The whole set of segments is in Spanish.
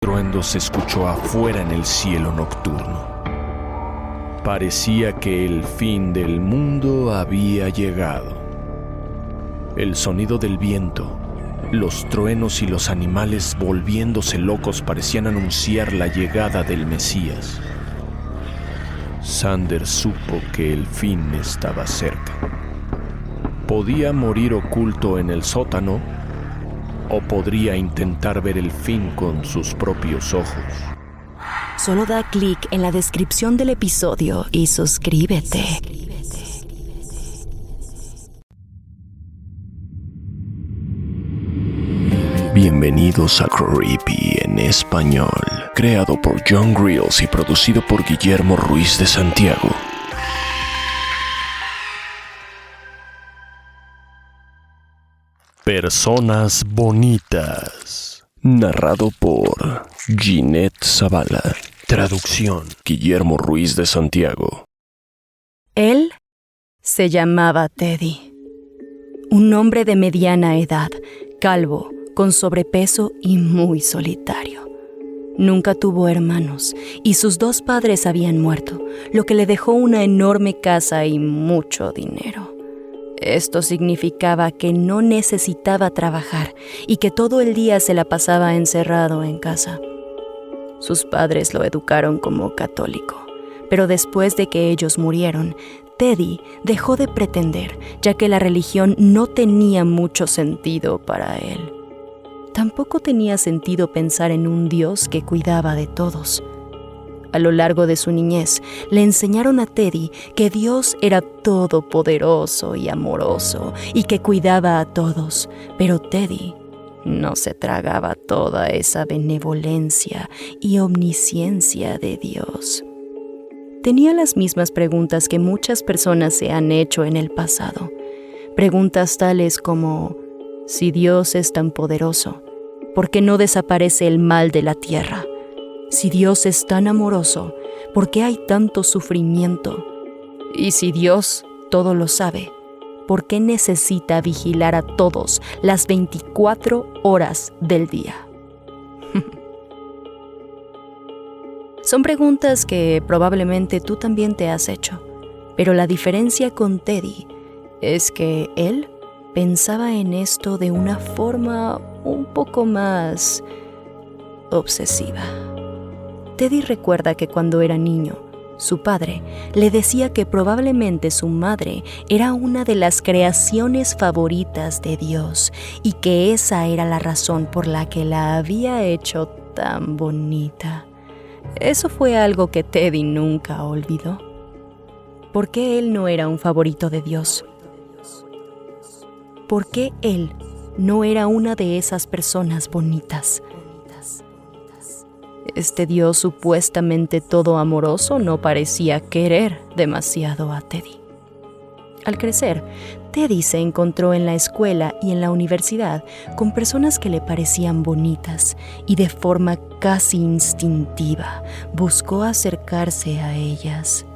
estruendo se escuchó afuera en el cielo nocturno. Parecía que el fin del mundo había llegado. El sonido del viento, los truenos y los animales volviéndose locos parecían anunciar la llegada del Mesías. Xander supo que el fin estaba cerca. Podía morir oculto en el sótano o podría intentar ver el fin con sus propios ojos. Solo da clic en la descripción del episodio y suscríbete. Bienvenidos a Creepy en español, creado por John Grills y producido por Guillermo Ruiz de Santiago. Personas bonitas. Narrado por Ginette Zavala. Traducción: Guillermo Ruiz de Santiago. Él se llamaba Teddy. Un hombre de mediana edad, calvo, con sobrepeso y muy solitario. Nunca tuvo hermanos y sus dos padres habían muerto, lo que le dejó una enorme casa y mucho dinero. Esto significaba que no necesitaba trabajar y que todo el día se la pasaba encerrado en casa. Sus padres lo educaron como católico, pero después de que ellos murieron, Teddy dejó de pretender, ya que la religión no tenía mucho sentido para él. Tampoco tenía sentido pensar en un Dios que cuidaba de todos. A lo largo de su niñez, le enseñaron a Teddy que Dios era todopoderoso y amoroso y que cuidaba a todos, pero Teddy no se tragaba toda esa benevolencia y omnisciencia de Dios. Tenía las mismas preguntas que muchas personas se han hecho en el pasado. Preguntas tales como: si Dios es tan poderoso, ¿por qué no desaparece el mal de la tierra? Si Dios es tan amoroso, ¿por qué hay tanto sufrimiento? Y si Dios todo lo sabe, ¿por qué necesita vigilar a todos las 24 horas del día? Son preguntas que probablemente tú también te has hecho, pero la diferencia con Teddy es que él pensaba en esto de una forma un poco más obsesiva. Teddy recuerda que cuando era niño, su padre le decía que probablemente su madre era una de las creaciones favoritas de Dios y que esa era la razón por la que la había hecho tan bonita. Eso fue algo que Teddy nunca olvidó. ¿Por qué él no era un favorito de Dios? ¿Por qué él no era una de esas personas bonitas? Este Dios supuestamente todo amoroso no parecía querer demasiado a Teddy. Al crecer, Teddy se encontró en la escuela y en la universidad con personas que le parecían bonitas y de forma casi instintiva buscó acercarse a ellas.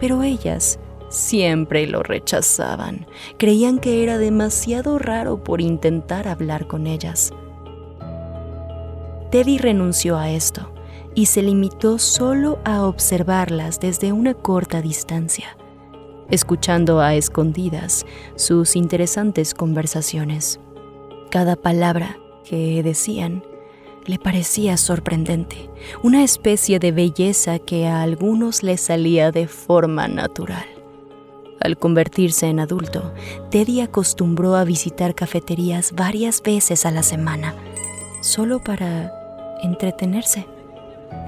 Pero ellas siempre lo rechazaban. Creían que era demasiado raro por intentar hablar con ellas. Teddy renunció a esto y se limitó solo a observarlas desde una corta distancia, escuchando a escondidas sus interesantes conversaciones. Cada palabra que decían le parecía sorprendente, una especie de belleza que a algunos les salía de forma natural. Al convertirse en adulto, Teddy acostumbró a visitar cafeterías varias veces a la semana, solo para entretenerse.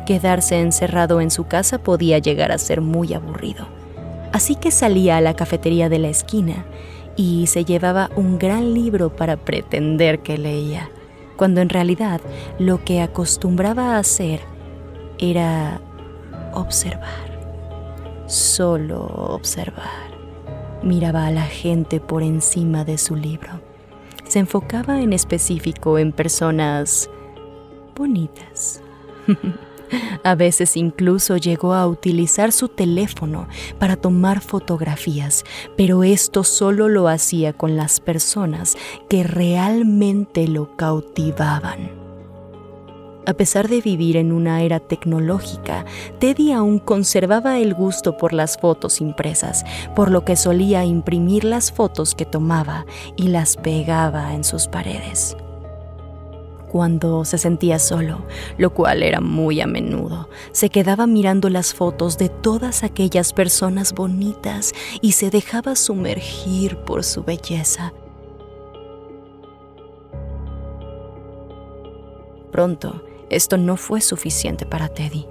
Quedarse encerrado en su casa podía llegar a ser muy aburrido. Así que salía a la cafetería de la esquina y se llevaba un gran libro para pretender que leía, cuando en realidad lo que acostumbraba a hacer era observar, solo observar. Miraba a la gente por encima de su libro. Se enfocaba en específico en personas bonitas. A veces incluso llegó a utilizar su teléfono para tomar fotografías, pero esto solo lo hacía con las personas que realmente lo cautivaban. A pesar de vivir en una era tecnológica, Teddy aún conservaba el gusto por las fotos impresas, por lo que solía imprimir las fotos que tomaba y las pegaba en sus paredes. Cuando se sentía solo, lo cual era muy a menudo, se quedaba mirando las fotos de todas aquellas personas bonitas y se dejaba sumergir por su belleza. Pronto, esto no fue suficiente para Teddy.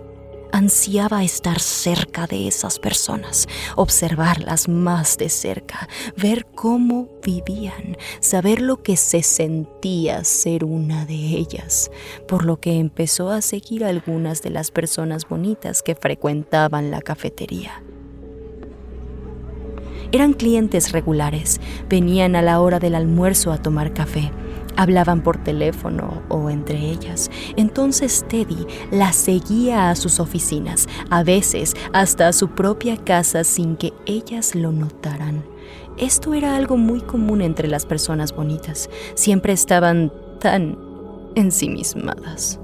Ansiaba estar cerca de esas personas, observarlas más de cerca, ver cómo vivían, saber lo que se sentía ser una de ellas, por lo que empezó a seguir a algunas de las personas bonitas que frecuentaban la cafetería. Eran clientes regulares, venían a la hora del almuerzo a tomar café. Hablaban por teléfono o entre ellas. Entonces Teddy las seguía a sus oficinas, a veces hasta a su propia casa sin que ellas lo notaran. Esto era algo muy común entre las personas bonitas. Siempre estaban tan ensimismadas.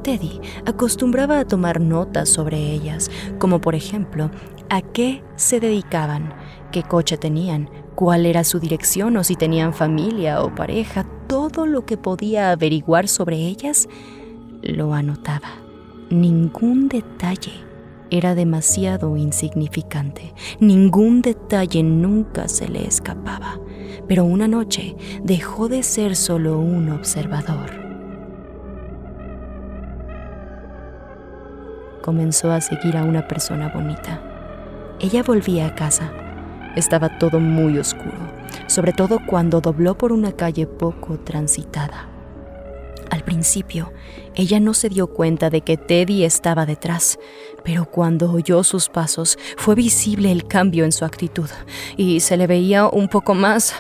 Teddy acostumbraba a tomar notas sobre ellas, como por ejemplo, a qué se dedicaban, qué coche tenían, cuál era su dirección o si tenían familia o pareja. Todo lo que podía averiguar sobre ellas lo anotaba. Ningún detalle era demasiado insignificante. Ningún detalle nunca se le escapaba. Pero una noche dejó de ser solo un observador. Comenzó a seguir a una persona bonita. Ella volvía a casa. Estaba todo muy oscuro, sobre todo cuando dobló por una calle poco transitada. Al principio, ella no se dio cuenta de que Teddy estaba detrás, pero cuando oyó sus pasos, fue visible el cambio en su actitud y se le veía un poco más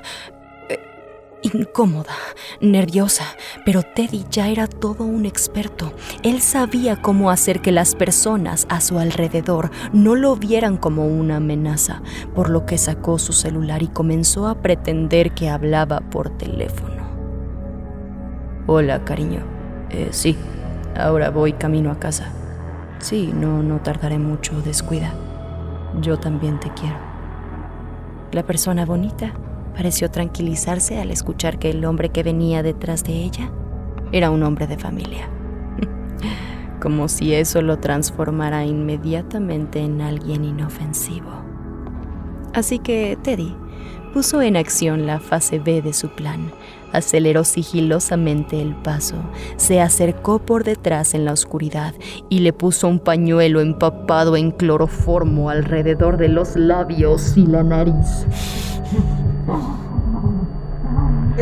incómoda, nerviosa, pero Teddy ya era todo un experto. Él sabía cómo hacer que las personas a su alrededor no lo vieran como una amenaza, por lo que sacó su celular y comenzó a pretender que hablaba por teléfono. Hola, cariño. Sí, ahora voy camino a casa. Sí, no tardaré mucho, descuida. Yo también te quiero. La persona bonita pareció tranquilizarse al escuchar que el hombre que venía detrás de ella era un hombre de familia. Como si eso lo transformara inmediatamente en alguien inofensivo. Así que Teddy puso en acción la fase B de su plan. Aceleró sigilosamente el paso, se acercó por detrás en la oscuridad y le puso un pañuelo empapado en cloroformo alrededor de los labios y la nariz.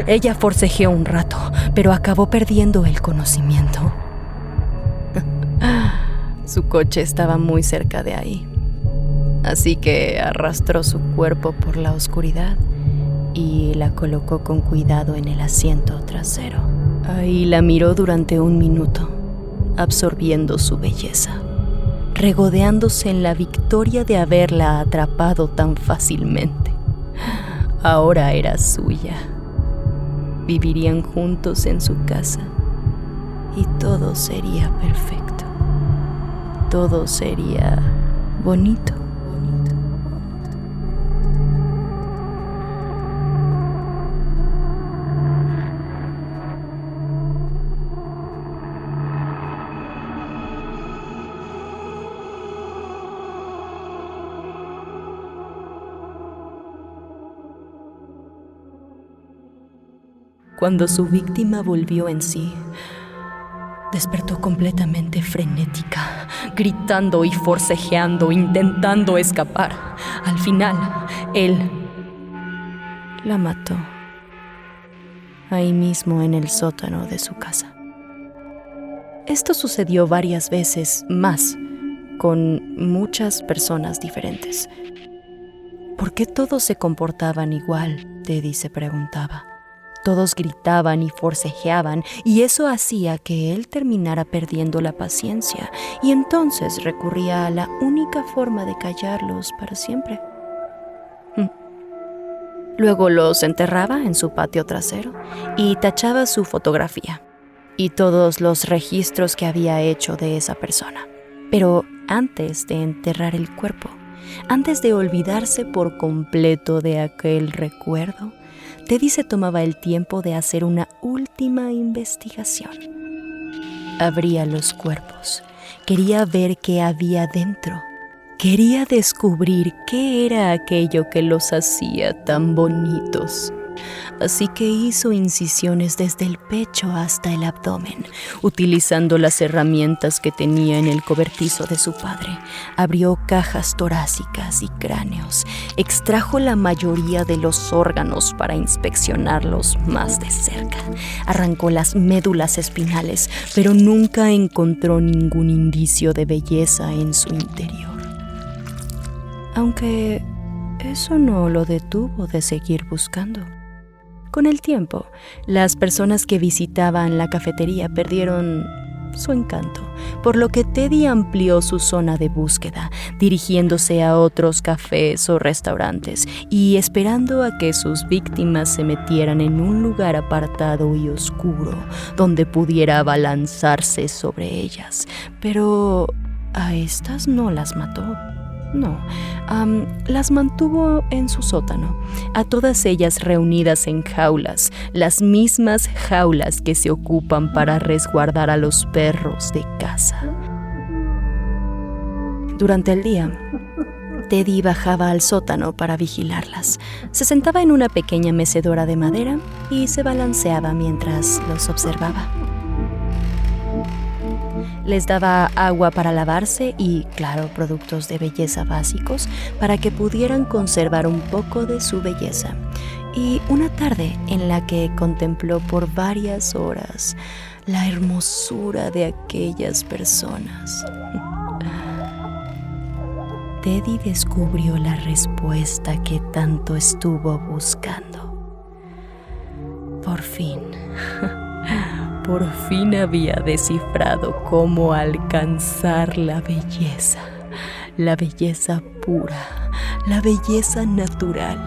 Ella forcejeó un rato, pero acabó perdiendo el conocimiento. Su coche estaba muy cerca de ahí, así que arrastró su cuerpo por la oscuridad y la colocó con cuidado en el asiento trasero. Ahí la miró durante un minuto, absorbiendo su belleza, regodeándose en la victoria de haberla atrapado tan fácilmente. Ahora era suya. Vivirían juntos en su casa y todo sería perfecto. Todo sería bonito. Cuando su víctima volvió en sí, despertó completamente frenética, gritando y forcejeando, intentando escapar. Al final, él la mató, ahí mismo en el sótano de su casa. Esto sucedió varias veces más, con muchas personas diferentes. ¿Por qué todos se comportaban igual? Teddy se preguntaba. Todos gritaban y forcejeaban, y eso hacía que él terminara perdiendo la paciencia, y entonces recurría a la única forma de callarlos para siempre. Luego los enterraba en su patio trasero y tachaba su fotografía. y todos los registros que había hecho de esa persona. Pero antes de enterrar el cuerpo, antes de olvidarse por completo de aquel recuerdo, Teddy se tomaba el tiempo de hacer una última investigación. Abría los cuerpos. Quería ver qué había dentro. Quería descubrir qué era aquello que los hacía tan bonitos. Así que hizo incisiones desde el pecho hasta el abdomen, utilizando las herramientas que tenía en el cobertizo de su padre. Abrió cajas torácicas y cráneos, extrajo la mayoría de los órganos para inspeccionarlos más de cerca. Arrancó las médulas espinales, pero nunca encontró ningún indicio de belleza en su interior. Aunque eso no lo detuvo de seguir buscando. Con el tiempo, las personas que visitaban la cafetería perdieron su encanto, por lo que Teddy amplió su zona de búsqueda, dirigiéndose a otros cafés o restaurantes y esperando a que sus víctimas se metieran en un lugar apartado y oscuro, donde pudiera abalanzarse sobre ellas. Pero a estas no las mató. No, las mantuvo en su sótano, a todas ellas reunidas en jaulas, las mismas jaulas que se ocupan para resguardar a los perros de caza. Durante el día, Teddy bajaba al sótano para vigilarlas. Se sentaba en una pequeña mecedora de madera y se balanceaba mientras los observaba. Les daba agua para lavarse y, claro, productos de belleza básicos para que pudieran conservar un poco de su belleza. Y una tarde en la que contempló por varias horas la hermosura de aquellas personas, Teddy descubrió la respuesta que tanto estuvo buscando. Por fin había descifrado cómo alcanzar la belleza pura, la belleza natural.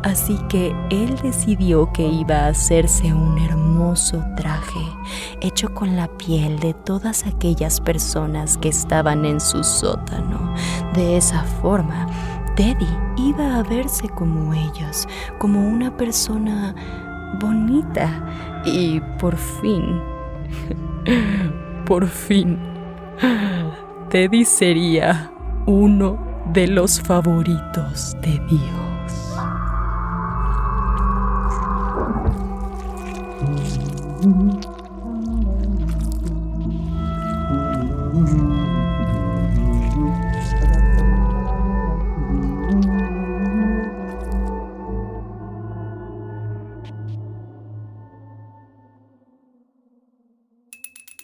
Así que él decidió que iba a hacerse un hermoso traje hecho con la piel de todas aquellas personas que estaban en su sótano. De esa forma, Teddy iba a verse como ellas, como una persona bonita. Y por fin, Teddy sería uno de los favoritos de Dios.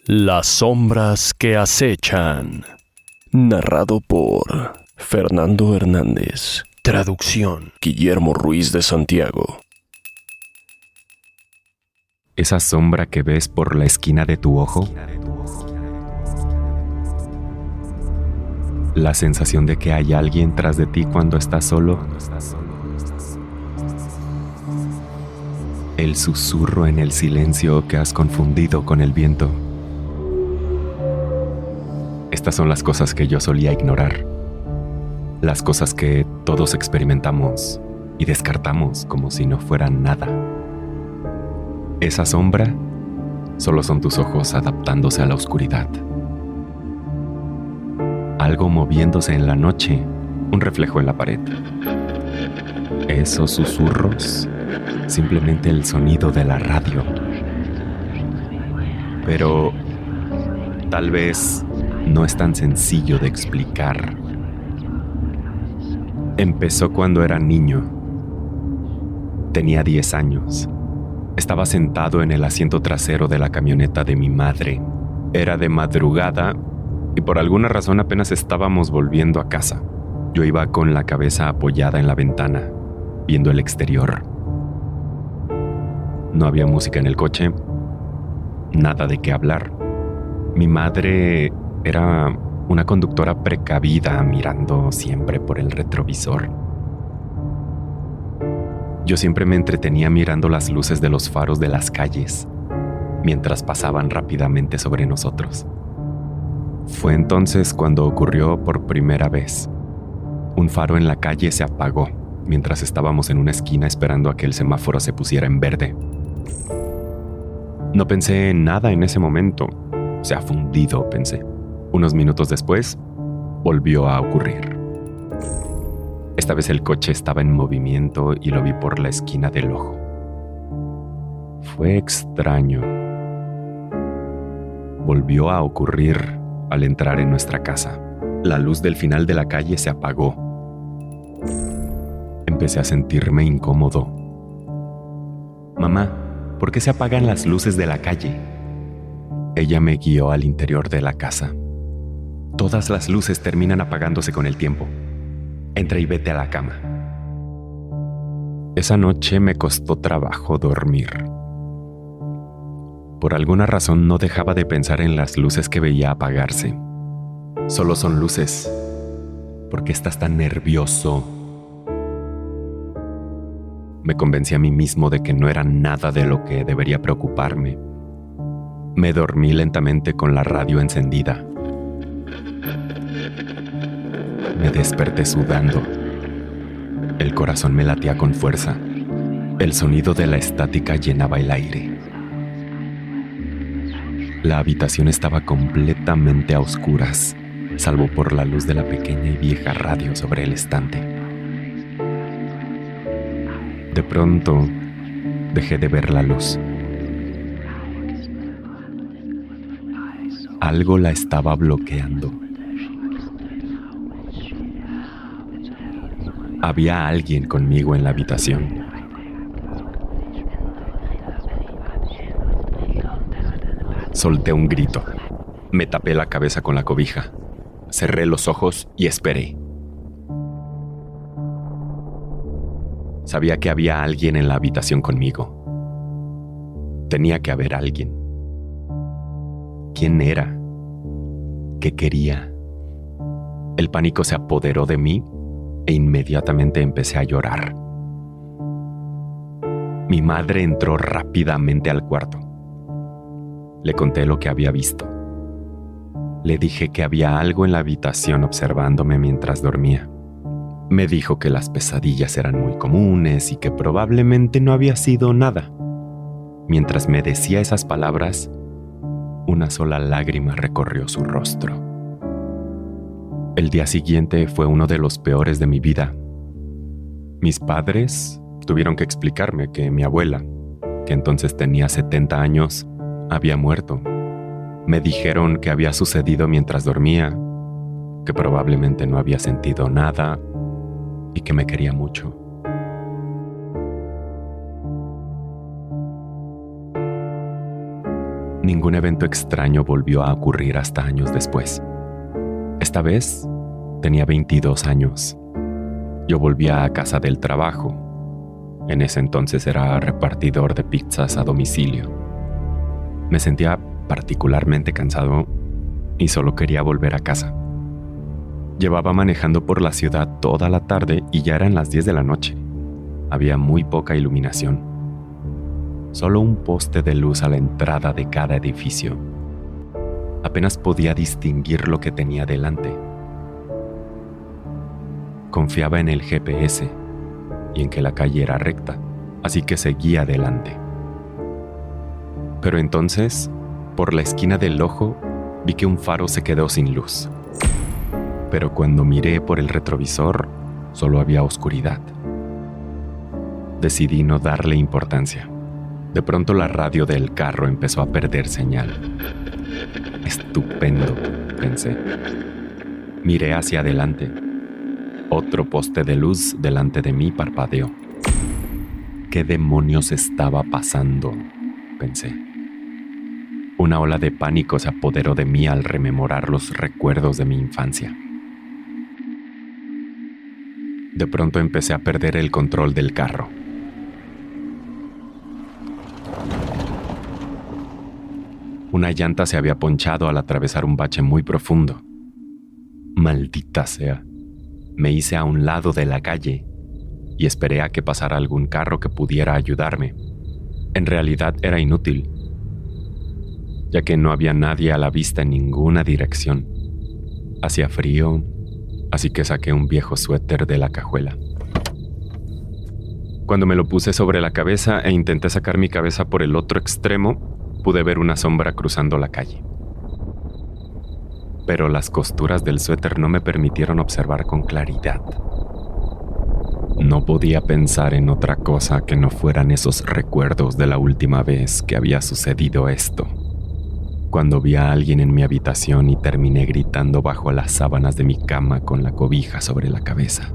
Las sombras que acechan. Narrado por Fernando Hernández. Traducción: Guillermo Ruiz de Santiago. ¿Esa sombra que ves por la esquina de tu ojo? ¿La sensación de que hay alguien tras de ti cuando estás solo? ¿El susurro en el silencio que has confundido con el viento? Estas son las cosas que yo solía ignorar. Las cosas que todos experimentamos y descartamos como si no fueran nada. Esa sombra solo son tus ojos adaptándose a la oscuridad. Algo moviéndose en la noche, un reflejo en la pared. Esos susurros, simplemente el sonido de la radio. Pero tal vez no es tan sencillo de explicar. Empezó cuando era niño. Tenía 10 años. Estaba sentado en el asiento trasero de la camioneta de mi madre. Era de madrugada y por alguna razón apenas estábamos volviendo a casa. Yo iba con la cabeza apoyada en la ventana, viendo el exterior. No había música en el coche, nada de qué hablar. Mi madre era una conductora precavida, mirando siempre por el retrovisor. Yo siempre me entretenía mirando las luces de los faros de las calles. mientras pasaban rápidamente sobre nosotros. Fue entonces cuando ocurrió por primera vez. Un faro en la calle se apagó mientras estábamos en una esquina esperando a que el semáforo se pusiera en verde. No pensé en nada en ese momento. Se ha fundido, pensé. Unos minutos después, volvió a ocurrir. Esta vez el coche estaba en movimiento y lo vi por la esquina del ojo. Fue extraño. Volvió a ocurrir al entrar en nuestra casa. La luz del final de la calle se apagó. Empecé a sentirme incómodo. Mamá, ¿por qué se apagan las luces de la calle? Ella me guió al interior de la casa. Todas las luces terminan apagándose con el tiempo. Entra y vete a la cama. Esa noche me costó trabajo dormir. Por alguna razón no dejaba de pensar en las luces que veía apagarse. Solo son luces. ¿Por qué estás tan nervioso? Me convencí a mí mismo de que no era nada de lo que debería preocuparme. Me dormí lentamente con la radio encendida. Me desperté sudando. El corazón me latía con fuerza. El sonido de la estática llenaba el aire. La habitación estaba completamente a oscuras, salvo por la luz de la pequeña y vieja radio sobre el estante. De pronto, dejé de ver la luz. Algo la estaba bloqueando. Había alguien conmigo en la habitación. Solté un grito. Me tapé la cabeza con la cobija. Cerré los ojos y esperé. Sabía que había alguien en la habitación conmigo. Tenía que haber alguien. ¿Quién era? ¿Qué quería? El pánico se apoderó de mí e inmediatamente empecé a llorar. Mi madre entró rápidamente al cuarto. Le conté lo que había visto. Le dije que había algo en la habitación observándome mientras dormía. Me dijo que las pesadillas eran muy comunes y que probablemente no había sido nada. Mientras me decía esas palabras, una sola lágrima recorrió su rostro. El día siguiente fue uno de los peores de mi vida. Mis padres tuvieron que explicarme que mi abuela, que entonces tenía 70 años, había muerto. Me dijeron que había sucedido mientras dormía, que probablemente no había sentido nada y que me quería mucho. Ningún evento extraño volvió a ocurrir hasta años después. Esta vez tenía 22 años. Yo volvía a casa del trabajo. En ese entonces era repartidor de pizzas a domicilio. Me sentía particularmente cansado y solo quería volver a casa. Llevaba manejando por la ciudad toda la tarde y ya eran las 10 de la noche. Había muy poca iluminación. Solo un poste de luz a la entrada de cada edificio. Apenas podía distinguir lo que tenía delante. Confiaba en el GPS y en que la calle era recta, así que seguía adelante. Pero entonces, por la esquina del ojo, vi que un faro se quedó sin luz. Pero cuando miré por el retrovisor, solo había oscuridad. Decidí no darle importancia. De pronto la radio del carro empezó a perder señal. Estupendo, pensé. Miré hacia adelante. Otro poste de luz delante de mí parpadeó. ¿Qué demonios estaba pasando?, pensé. Una ola de pánico se apoderó de mí al rememorar los recuerdos de mi infancia. De pronto empecé a perder el control del carro. Una llanta se había ponchado al atravesar un bache muy profundo. Maldita sea. Me hice a un lado de la calle y esperé a que pasara algún carro que pudiera ayudarme. En realidad era inútil. ya que no había nadie a la vista en ninguna dirección. Hacía frío, así que saqué un viejo suéter de la cajuela. Cuando me lo puse sobre la cabeza e intenté sacar mi cabeza por el otro extremo, pude ver una sombra cruzando la calle. Pero las costuras del suéter no me permitieron observar con claridad. No podía pensar en otra cosa que no fueran esos recuerdos de la última vez que había sucedido esto, cuando vi a alguien en mi habitación y terminé gritando bajo las sábanas de mi cama con la cobija sobre la cabeza.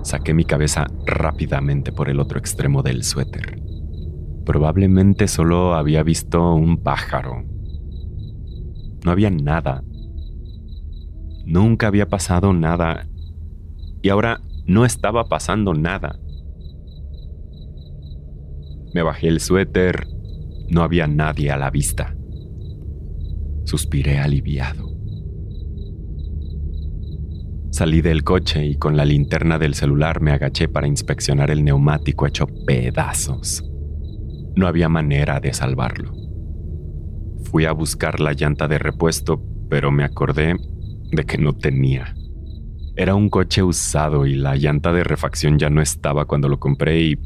Saqué mi cabeza rápidamente por el otro extremo del suéter. Probablemente solo había visto un pájaro. No había nada. Nunca había pasado nada. Y ahora no estaba pasando nada. Me bajé el suéter. No había nadie a la vista. Suspiré aliviado. Salí del coche y con la linterna del celular me agaché para inspeccionar el neumático hecho pedazos. No había manera de salvarlo. Fui a buscar la llanta de repuesto, pero me acordé de que no tenía. Era un coche usado y la llanta de refacción ya no estaba cuando lo compré y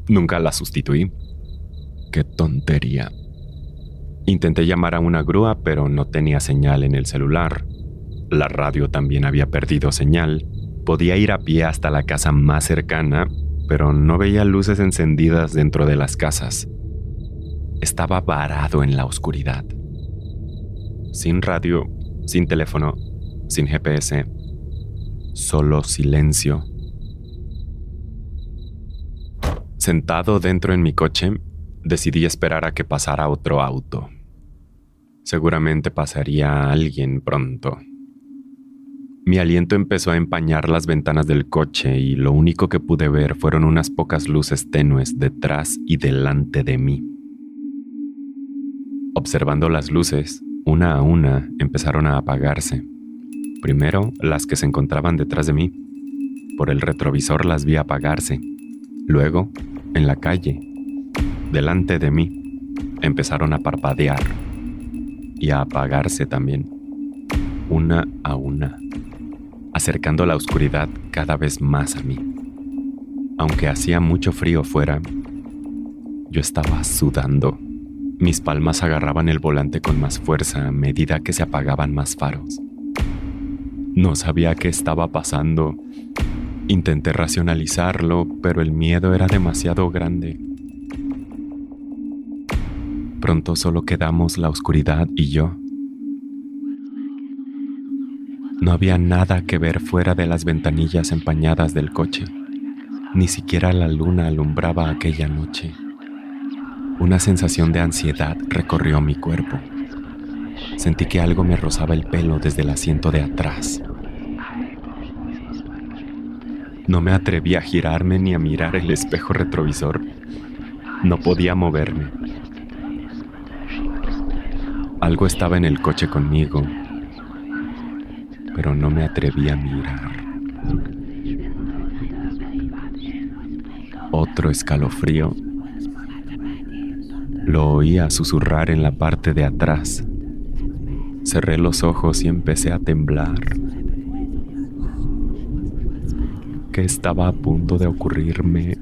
nunca la sustituí. ¡Qué tontería! Intenté llamar a una grúa, pero no tenía señal en el celular. La radio también había perdido señal. Podía ir a pie hasta la casa más cercana, pero no veía luces encendidas dentro de las casas. Estaba varado en la oscuridad. Sin radio, sin teléfono, sin GPS, solo silencio. Sentado dentro en mi coche, decidí esperar a que pasara otro auto. Seguramente pasaría alguien pronto. Mi aliento empezó a empañar las ventanas del coche y lo único que pude ver fueron unas pocas luces tenues detrás y delante de mí. Observando las luces, una a una empezaron a apagarse. Primero, las que se encontraban detrás de mí. Por el retrovisor las vi apagarse. Luego, en la calle, delante de mí, empezaron a parpadear y a apagarse también, una a una, acercando la oscuridad cada vez más a mí. Aunque hacía mucho frío fuera, yo estaba sudando. Mis palmas agarraban el volante con más fuerza a medida que se apagaban más faros. No sabía qué estaba pasando. Intenté racionalizarlo, pero el miedo era demasiado grande. Pronto solo quedamos la oscuridad y yo. No había nada que ver fuera de las ventanillas empañadas del coche. Ni siquiera la luna alumbraba aquella noche. Una sensación de ansiedad recorrió mi cuerpo. Sentí que algo me rozaba el pelo desde el asiento de atrás. No me atreví a girarme ni a mirar el espejo retrovisor. No podía moverme. Algo estaba en el coche conmigo, pero no me atreví a mirar. Otro escalofrío. Lo oía susurrar en la parte de atrás. Cerré los ojos y empecé a temblar. ¿Qué estaba a punto de ocurrirme?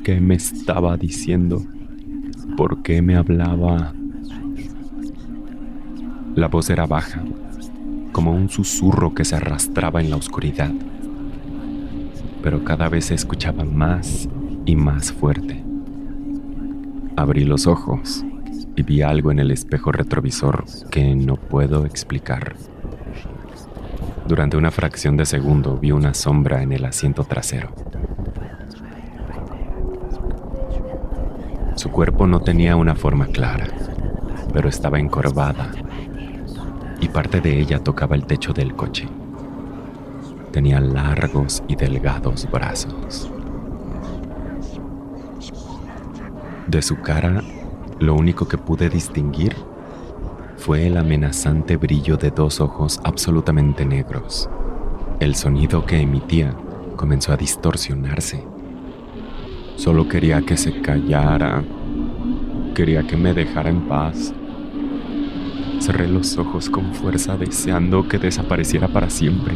¿Qué me estaba diciendo? ¿Por qué me hablaba? La voz era baja, como un susurro que se arrastraba en la oscuridad, pero cada vez se escuchaba más y más fuerte. Abrí los ojos y vi algo en el espejo retrovisor que no puedo explicar. Durante una fracción de segundo vi una sombra en el asiento trasero. Su cuerpo no tenía una forma clara, pero estaba encorvada y parte de ella tocaba el techo del coche. Tenía largos y delgados brazos. De su cara, lo único que pude distinguir fue el amenazante brillo de dos ojos absolutamente negros. El sonido que emitía comenzó a distorsionarse. Solo quería que se callara, Quería que me dejara en paz. Cerré los ojos con fuerza deseando que desapareciera para siempre.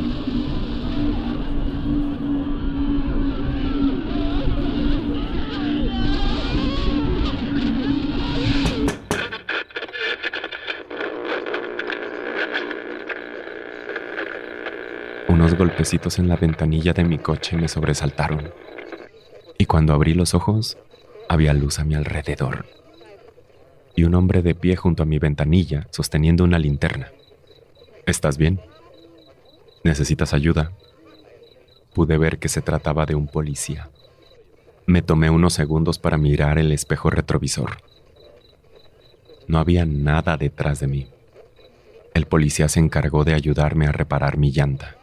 Unos golpecitos en la ventanilla de mi coche me sobresaltaron. Y cuando abrí los ojos, había luz a mi alrededor. Y un hombre de pie junto a mi ventanilla, sosteniendo una linterna. ¿Estás bien? ¿Necesitas ayuda? Pude ver que se trataba de un policía. Me tomé unos segundos para mirar el espejo retrovisor. No había nada detrás de mí. El policía se encargó de ayudarme a reparar mi llanta.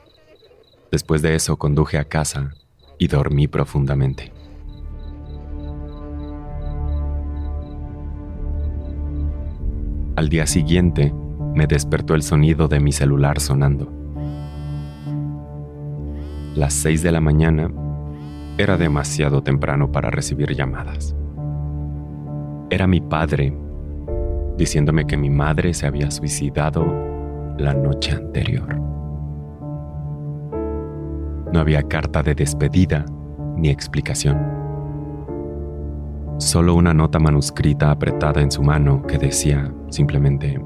Después de eso conduje a casa y dormí profundamente. Al día siguiente, me despertó el sonido de mi celular sonando. Las 6 de la mañana era demasiado temprano para recibir llamadas. Era mi padre diciéndome que mi madre se había suicidado la noche anterior. No había carta de despedida ni explicación. Solo una nota manuscrita apretada en su mano que decía simplemente: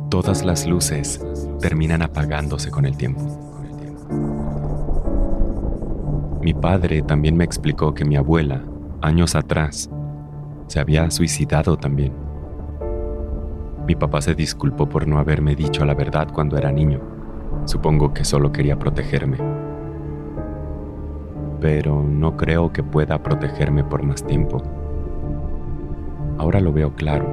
todas las luces terminan apagándose con el tiempo. Mi padre también me explicó que mi abuela, años atrás, se había suicidado también. Mi papá se disculpó por no haberme dicho la verdad cuando era niño. Supongo que solo quería protegerme. Pero no creo que pueda protegerme por más tiempo. Ahora lo veo claro.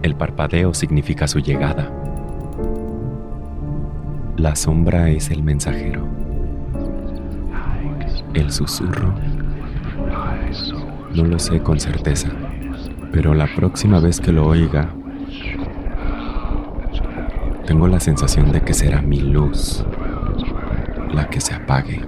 El parpadeo significa su llegada. La sombra es el mensajero. El susurro, no lo sé con certeza, pero la próxima vez que lo oiga, tengo la sensación de que será mi luz la que se apague.